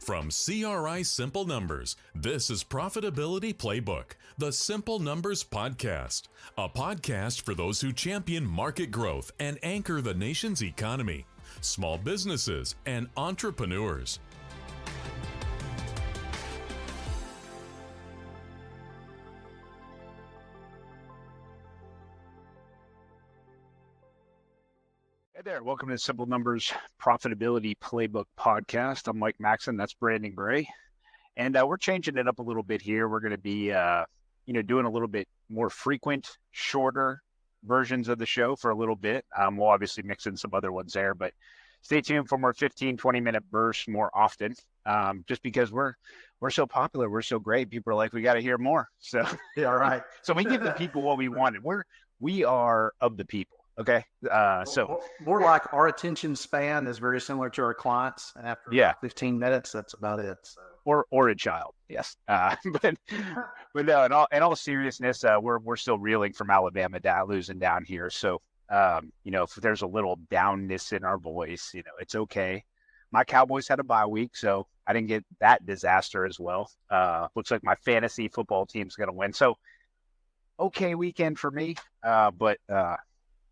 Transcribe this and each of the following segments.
From CRI Simple Numbers, this is Profitability Playbook, the Simple Numbers podcast, a podcast for those who champion market growth and anchor the nation's economy, small businesses, and entrepreneurs. Hey there, welcome to the Simple Numbers Profitability Playbook podcast. I'm Mike Maxson, that's Brandon Gray, and we're changing it up a little bit here. We're going to be, doing a little bit more frequent, shorter versions of the show for a little bit. We'll obviously mix in some other ones there, but stay tuned for more 15, 20-minute bursts more often, just because we're so popular, we're so great. People are like, we got to hear more. So, yeah, right. So we give the people what we wanted. We are of the people. Okay. So more like our attention span is very similar to our clients. And after 15 minutes, that's about it. So. Or a child. Yes. But no, in all seriousness, we're still reeling from Alabama losing down here. So, if there's a little downness in our voice, it's okay. My Cowboys had a bye week, so I didn't get that disaster as well. Looks like my fantasy football team's going to win. So, okay weekend for me. But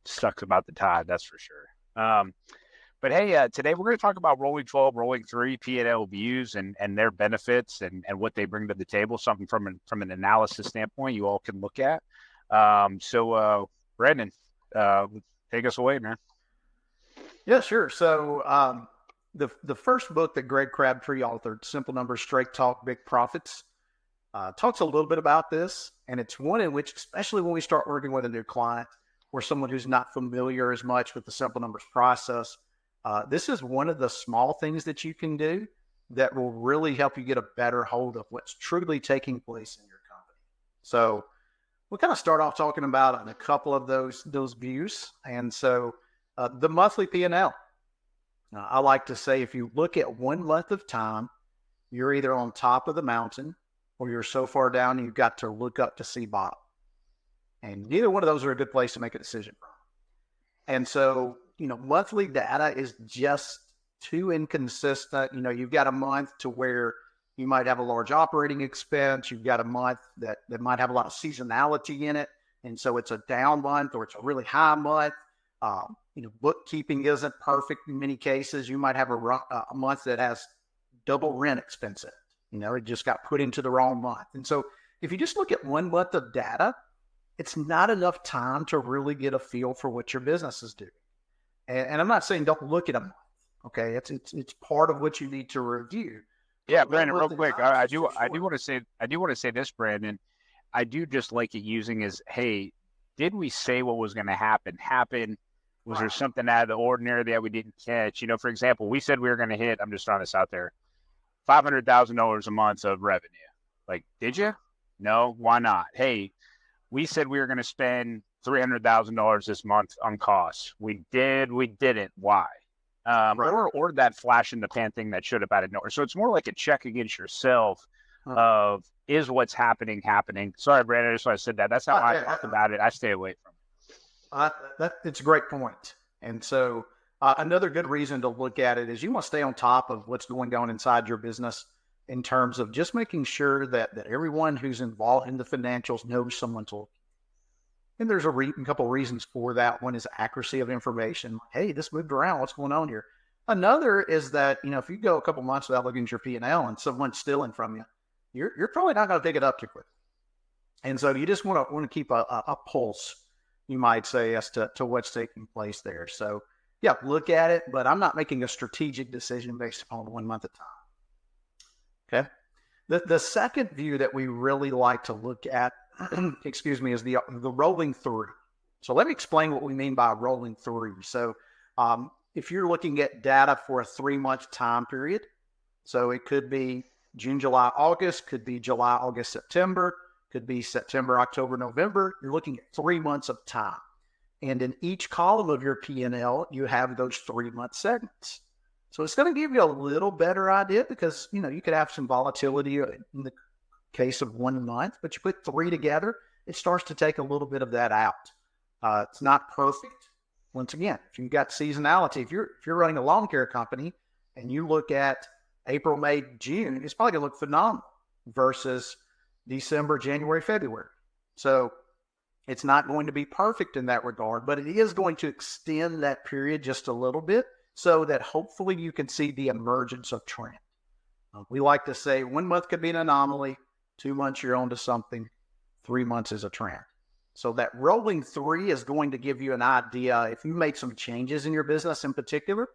sucks about the Tide, that's for sure. But hey, today we're going to talk about rolling 12, rolling 3, P&L views and their benefits and what they bring to the table, something from an analysis standpoint you all can look at. So Brandon, take us away, man. Yeah, sure. So the first book that Greg Crabtree authored, Simple Numbers, Straight Talk, Big Profits, talks a little bit about this. And it's one in which, especially when we start working with a new client, or someone who's not familiar as much with the Simple Numbers process, this is one of the small things that you can do that will really help you get a better hold of what's truly taking place in your company. So we'll kind of start off talking about a couple of those views. And so the monthly P&L. I like to say if you look at 1 month of time, you're either on top of the mountain or you're so far down you've got to look up to see bottom. And neither one of those are a good place to make a decision from. And so, monthly data is just too inconsistent. You've got a month to where you might have a large operating expense. You've got a month that might have a lot of seasonality in it. And so it's a down month or it's a really high month. Bookkeeping isn't perfect in many cases. You might have a month that has double rent expense in it. It just got put into the wrong month. And so if you just look at 1 month of data, it's not enough time to really get a feel for what your business is doing. And I'm not saying don't look at a month. Okay, it's part of what you need to review. Yeah, Brandon, real quick, I do want to say this, Brandon. I do just like it using as, hey, did we say what was going to happen? Was there something out of the ordinary that we didn't catch? For example, we said we were going to hit, I'm just throwing this out there, $500,000 a month of revenue. Like, did you? No, why not? Hey, we said we were going to spend $300,000 this month on costs. We didn't. Why? Or that flash in the pan thing that should have out of nowhere. So it's more like a check against yourself of, is what's happening? Sorry, Brandon, I just want to say that. That's how I talk about it. I stay away from it. It's a great point. And so another good reason to look at it is you want to stay on top of what's going on inside your business in terms of just making sure that everyone who's involved in the financials knows someone's looking. And there's a couple of reasons for that. One is accuracy of information. Hey, this moved around. What's going on here? Another is that, if you go a couple months without looking at your P&L and someone's stealing from you, you're probably not going to pick it up too quick. And so you just want to keep a pulse, you might say, as to what's taking place there. So yeah, look at it, but I'm not making a strategic decision based upon 1 month at a time. Okay. The second view that we really like to look at, is the rolling through. So let me explain what we mean by rolling through. So if you're looking at data for a 3-month time period, so it could be June, July, August, could be July, August, September, could be September, October, November. You're looking at 3 months of time. And in each column of your P&L, you have those 3-month segments. So it's going to give you a little better idea because, you could have some volatility in the case of 1 month, but you put 3 together, it starts to take a little bit of that out. It's not perfect. Once again, if you've got seasonality, if you're running a lawn care company and you look at April, May, June, it's probably going to look phenomenal versus December, January, February. So it's not going to be perfect in that regard, but it is going to extend that period just a little bit so that hopefully you can see the emergence of trend. We like to say 1 month could be an anomaly, 2 months you're onto something, 3 months is a trend. So that rolling 3 is going to give you an idea if you made some changes in your business in particular.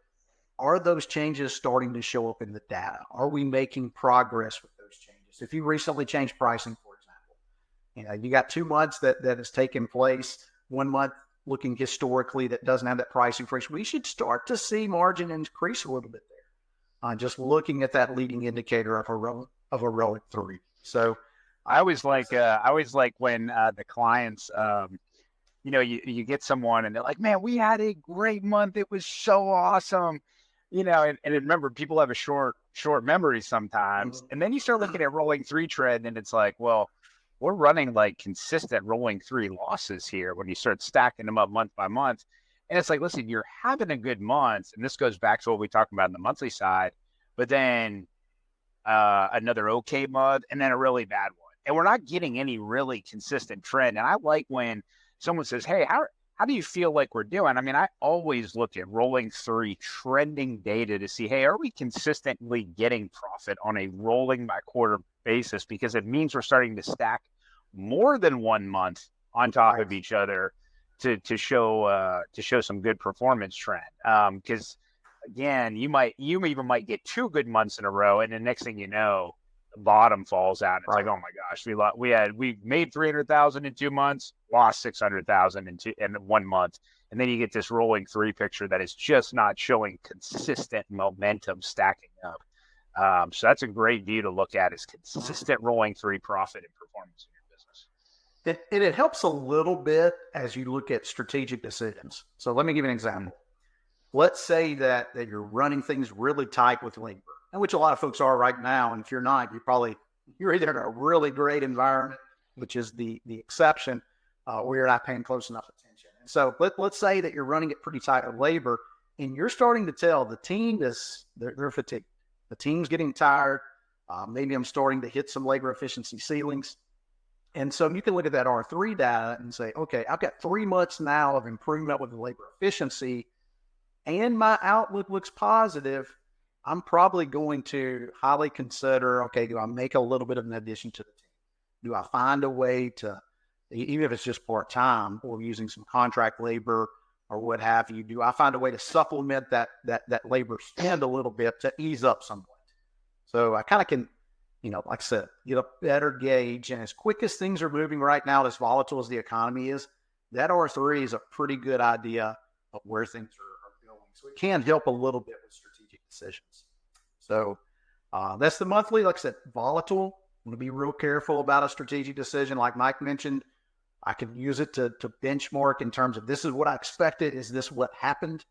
Are those changes starting to show up in the data? Are we making progress with those changes? If you recently changed pricing, for example, you got 2 months that has taken place, 1 month looking historically that doesn't have that price increase, we should start to see margin increase a little bit there. Just looking at that leading indicator of a rolling 3. So I always like when the clients, you get someone and they're like, man, we had a great month. It was so awesome. And remember, people have a short memory sometimes. And then you start looking at rolling 3 trend and it's like, well, we're running like consistent rolling 3 losses here when you start stacking them up month by month. And it's like, listen, you're having a good month. And this goes back to what we talked about in the monthly side, but then another okay month and then a really bad one. And we're not getting any really consistent trend. And I like when someone says, hey, how do you feel like we're doing? I mean, I always look at rolling 3 trending data to see, hey, are we consistently getting profit on a rolling by quarter basis? Because it means we're starting to stack more than 1 month on top of each other to show some good performance trend. Because again, you even might get 2 good months in a row, and the next thing you know, the bottom falls out. It's like, oh my gosh, we made 300,000 in 2 months, lost 600,000 in 1 month, and then you get this rolling 3 picture that is just not showing consistent momentum stacking up. So that's a great view to look at, is consistent rolling 3 profit and performance in your business. It helps a little bit as you look at strategic decisions. So let me give you an example. Let's say that you're running things really tight with labor, and which a lot of folks are right now. And if you're not, you're either in a really great environment, which is the exception, or you're not paying close enough attention. And so let's say that you're running it pretty tight with labor, and you're starting to tell the team they're fatigued. The team's getting tired. Maybe I'm starting to hit some labor efficiency ceilings. And so you can look at that R3 data and say, okay, I've got 3 months now of improvement with the labor efficiency, and my outlook looks positive. I'm probably going to highly consider, okay, do I make a little bit of an addition to the team? Do I find a way to, even if it's just part-time or using some contract labor or what have you, do I find a way to supplement that labor spend a little bit to ease up somewhat? So I kind of can, like I said, get a better gauge. And as quick as things are moving right now, as volatile as the economy is, that R3 is a pretty good idea of where things are going. So it can help a little bit with strategic decisions. So that's the monthly. Like I said, volatile. I'm going to be real careful about a strategic decision. Like Mike mentioned, I can use it to benchmark in terms of, this is what I expected. Is this what happened?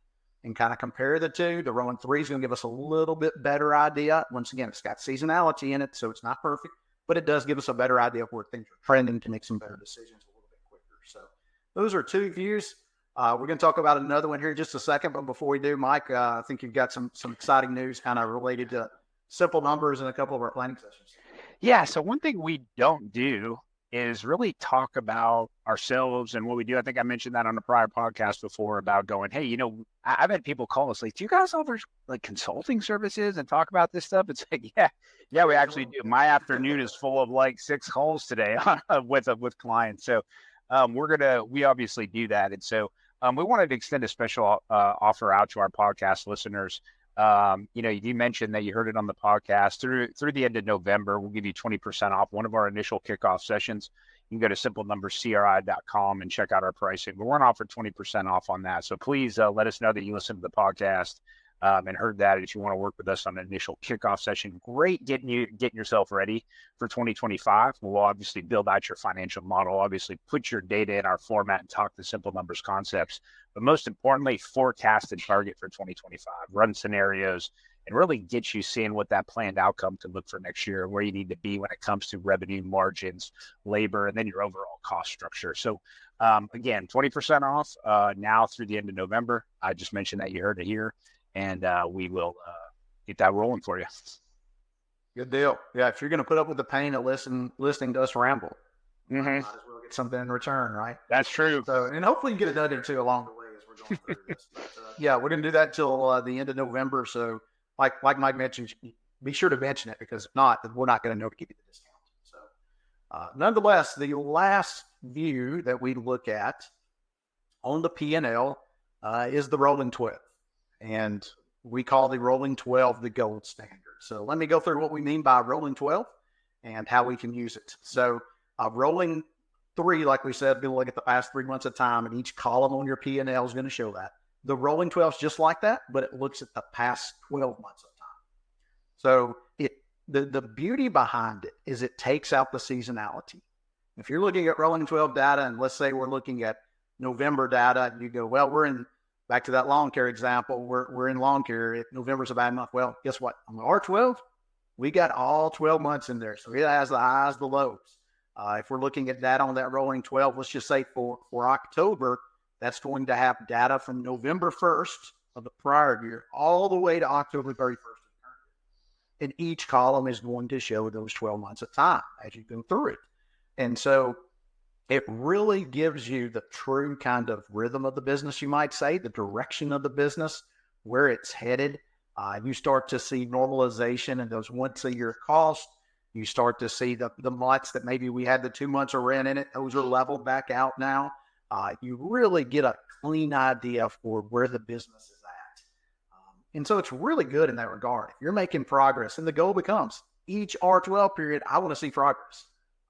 And kind of compare the two. The rolling 3 is going to give us a little bit better idea. Once again, it's got seasonality in it, so it's not perfect, but it does give us a better idea of where things are trending to make some better decisions a little bit quicker. So those are 2 views. We're going to talk about another one here in just a second, but before we do, Mike, I think you've got some exciting news kind of related to simple numbers in a couple of our planning sessions. Yeah, so one thing we don't do is really talk about ourselves and what we do. I think I mentioned that on a prior podcast before about going, hey, I've had people call us like, do you guys offer like consulting services and talk about this stuff? It's like, yeah, we actually do. My afternoon is full of like 6 calls today with clients. So we obviously do that. And so we wanted to extend a special offer out to our podcast listeners. You mentioned that you heard it on the podcast. Through the end of November, we'll give you 20% off one of our initial kickoff sessions. You can go to simplenumberscri.com and check out our pricing. But we're going to offer 20% off on that. So please let us know that you listened to the podcast and heard that. If you want to work with us on an initial kickoff session, great getting yourself ready for 2025. We'll obviously build out your financial model, obviously put your data in our format and talk the simple numbers concepts. But most importantly, forecast and target for 2025, run scenarios, and really get you seeing what that planned outcome could look for next year, where you need to be when it comes to revenue, margins, labor, and then your overall cost structure. So again, 20% off now through the end of November. I just mentioned that you heard it here, and we will get that rolling for you. Good deal. Yeah, if you're going to put up with the pain of listening to us ramble, Mm-hmm. might as well get something in return, right? That's true. So, and hopefully you get a nugget or two along the way as we're going through this. But, yeah, we're going to do that till the end of November. So, like Mike mentioned, be sure to mention it, because if not, then we're not going to know to give you the discount. So, nonetheless, the last view that we look at on the P&L is the rolling 12, and we call the rolling 12 the gold standard. So let me go through what we mean by rolling 12 and how we can use it. So rolling 3, like we said, we'll look at the past 3 months of time, and each column on your P&L is going to show that. The rolling 12 is just like that, but it looks at the past 12 months of time. So the beauty behind it is it takes out the seasonality. If you're looking at rolling 12 data, and let's say we're looking at November data, and you go, well, we're in, back to that lawn care example, we're in lawn care. November's a bad month. Well, guess what? On the R12, we got all 12 months in there. So it has the highs, the lows. If we're looking at data on that rolling 12, let's just say for October, that's going to have data from November 1st of the prior year all the way to October 31st. And each column is going to show those 12 months of time as you go through it. And so it really gives you the true kind of rhythm of the business, you might say, the direction of the business, where it's headed. You start to see normalization in those once-a-year costs. You start to see the months that maybe we had the 2 months of rent in it. Those are leveled back out now. You really get a clean idea for where the business is at. And so it's really good in that regard. If you're making progress, and the goal becomes each R12 period, I want to see progress.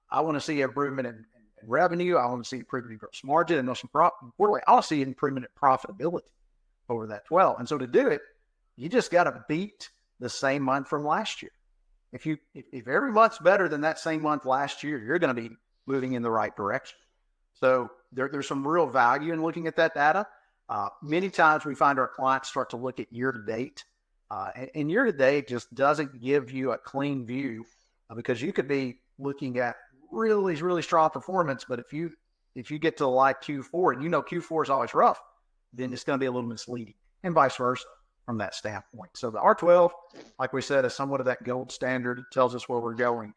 I want to see improvement in revenue. I want to see improvement in gross margin, and most importantly, I want to see improvement in profitability over that 12. And so to do it, you just got to beat the same month from last year. If every month's better than that same month last year, you're going to be moving in the right direction. So there's some real value in looking at that data. Many times we find our clients start to look at year to date, and year to date just doesn't give you a clean view, because you could be looking at really, really strong performance, but if you get to like Q4, and Q4 is always rough, then it's going to be a little misleading, and vice versa from that standpoint. So the R12, like we said, is somewhat of that gold standard. It tells us where we're going,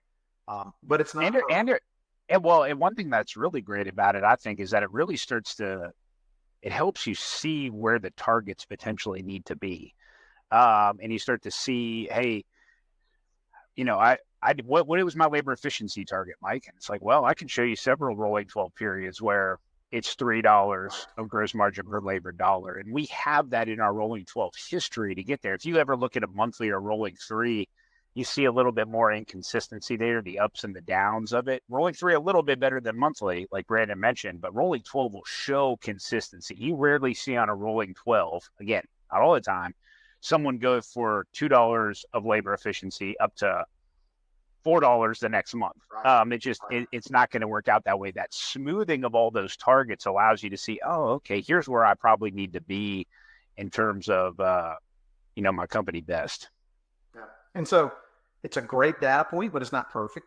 but it's not. And one thing that's really great about it, I think, is that it really it helps you see where the targets potentially need to be, and you start to see, hey, what was my labor efficiency target, Mike? And it's like, well, I can show you several rolling 12 periods where it's $3 of gross margin per labor dollar. And we have that in our rolling 12 history to get there. If you ever look at a monthly or rolling 3, you see a little bit more inconsistency there, the ups and the downs of it. Rolling 3 a little bit better than monthly, like Brandon mentioned, but rolling 12 will show consistency. You rarely see on a rolling 12, again, not all the time, someone go for $2 of labor efficiency up to $4 the next month. It's not going to work out that way. That smoothing of all those targets allows you to see, oh, okay, here's where I probably need to be in terms of, my company best. Yeah. And so it's a great data point, but it's not perfect,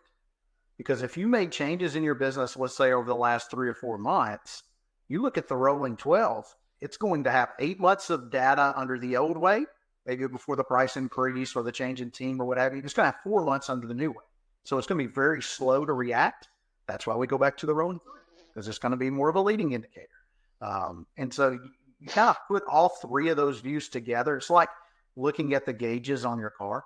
because if you made changes in your business, let's say over the last 3 or 4 months, you look at the rolling 12, it's going to have 8 months of data under the old way, maybe before the price increase or the change in team or whatever. It's going to have 4 months under the new way. So it's going to be very slow to react. That's why we go back to the rolling 3, because it's going to be more of a leading indicator. And so you kind of put all 3 of those views together. It's like looking at the gauges on your car.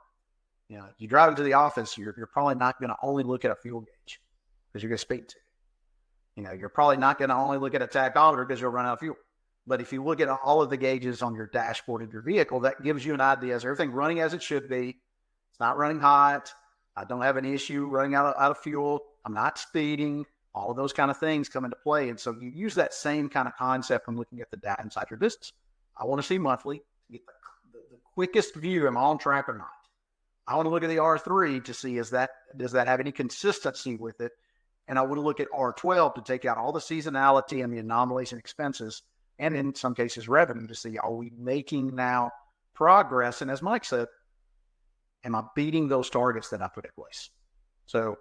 You drive into the office, you're probably not going to only look at a fuel gauge because you're going to speed to it. You're probably not going to only look at a tachometer because you'll run out of fuel. But if you look at all of the gauges on your dashboard of your vehicle, that gives you an idea. Is everything running as it should be? It's not running hot. I don't have an issue running out of fuel. I'm not speeding. All of those kind of things come into play. And so you use that same kind of concept when looking at the data inside your business. I want to see monthly to get the quickest view. Am I on track or not? I want to look at the R3 to see does that have any consistency with it? And I want to look at R12 to take out all the seasonality and the anomalies and expenses, and in some cases revenue, to see, are we making now progress? And as Mike said, am I beating those targets that I put in place? So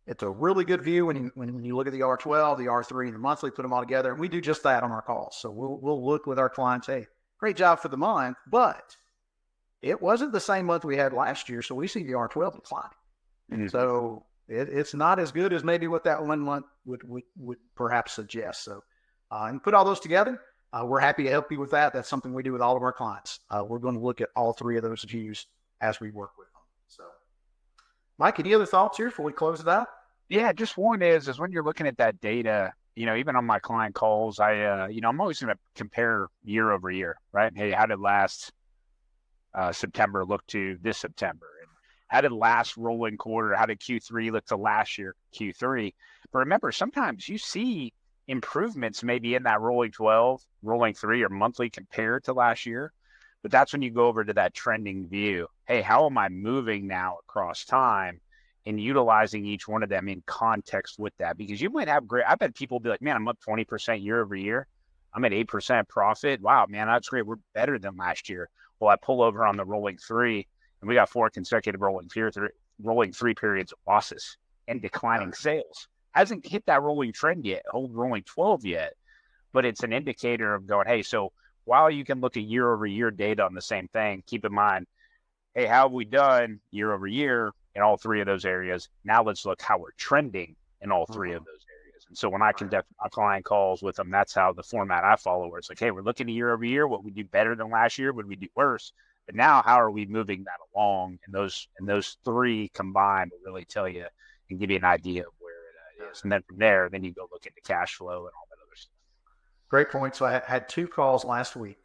it's a really good view when you look at the R12, the R3, and the monthly, put them all together. And we do just that on our calls. So we'll look with our clients, hey, great job for the month, but it wasn't the same month we had last year, so we see the R12 declining. Mm-hmm. So it's not as good as maybe what that 1 month would perhaps suggest. So, and put all those together, we're happy to help you with that. That's something we do with all of our clients. We're going to look at all three of those views as we work with them. So, Mike, any other thoughts here before we close it out? Yeah, just one is when you're looking at that data, even on my client calls, I'm always going to compare year over year, right? Hey, how did last September look to this September? And how did last rolling quarter, how did Q3 look to last year, Q3? But remember, sometimes you see improvements maybe in that rolling 12, rolling 3, or monthly compared to last year. But that's when you go over to that trending view. Hey, how am I moving now across time? And utilizing each one of them in context with that, because you might have I've had people be like, man, I'm up 20% year over year. I'm at 8% profit. Wow, man, that's great. We're better than last year. Well, I pull over on the rolling 3 and we got 4 consecutive rolling 3 periods of losses and declining sales. Hasn't hit that rolling trend yet, old rolling 12 yet, but it's an indicator of going, hey, so while you can look at year over year data on the same thing, keep in mind, hey, how have we done year over year in all 3 of those areas? Now let's look how we're trending in all 3 of those areas. And so when I conduct my client calls with them, that's how the format I follow, where it's like, hey, we're looking at year over year. What we do better than last year? What we do worse? But now how are we moving that along? And those 3 combined will really tell you and give you an idea of where it is. And then from there, then you go look into cash flow and all that other stuff. Great point. So I had 2 calls last week,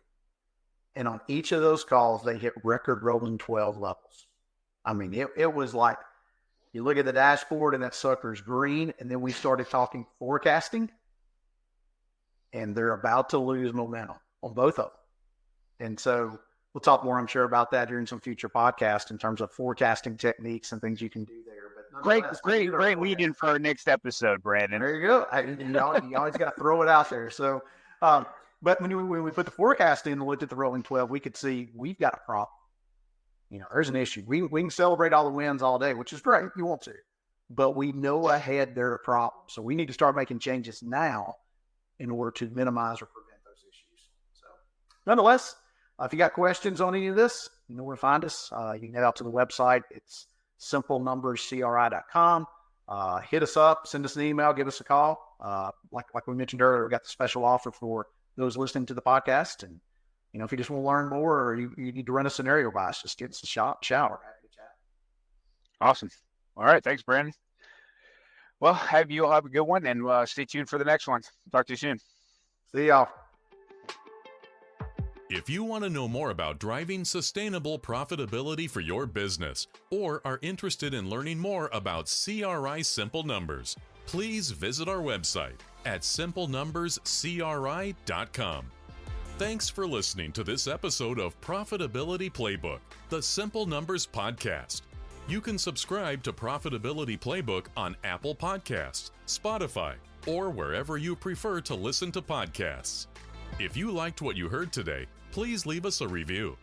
and on each of those calls, they hit record rolling 12 levels. I mean, it was like, you look at the dashboard and that sucker's green, and then we started talking forecasting, and they're about to lose momentum on both of them. And so we'll talk more, I'm sure, about that during some future podcasts in terms of forecasting techniques and things you can do there. But great lead in for our next episode, Brandon. There you go. You always got to throw it out there. So, but when we put the forecast in and looked at the rolling 12, we could see we've got a problem. There's an issue. We can celebrate all the wins all day, which is great if you want to, but we know ahead there are problems. So we need to start making changes now in order to minimize or prevent those issues. So nonetheless, if you got questions on any of this, you know where to find us. You can head out to the website. It's simplenumberscri.com. Hit us up, send us an email, give us a call. Like we mentioned earlier, we got the special offer for those listening to the podcast. And if you just want to learn more, or you need to run a scenario by us, just give us a shower. Awesome. All right. Thanks, Brandon. Well, you all have a good one, and stay tuned for the next one. Talk to you soon. See y'all. If you want to know more about driving sustainable profitability for your business, or are interested in learning more about CRI Simple Numbers, please visit our website at simplenumberscri.com. Thanks for listening to this episode of Profitability Playbook, the Simple Numbers podcast. You can subscribe to Profitability Playbook on Apple Podcasts, Spotify, or wherever you prefer to listen to podcasts. If you liked what you heard today, please leave us a review.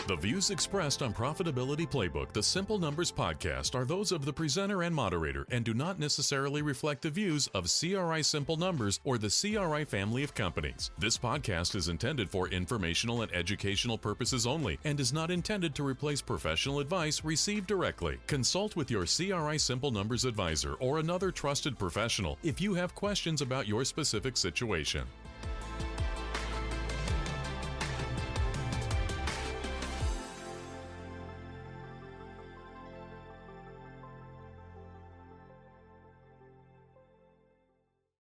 The views expressed on Profitability Playbook, the Simple Numbers podcast, are those of the presenter and moderator and do not necessarily reflect the views of CRI Simple Numbers or the CRI family of companies. This podcast is intended for informational and educational purposes only and is not intended to replace professional advice received directly. Consult with your CRI Simple Numbers advisor or another trusted professional if you have questions about your specific situation.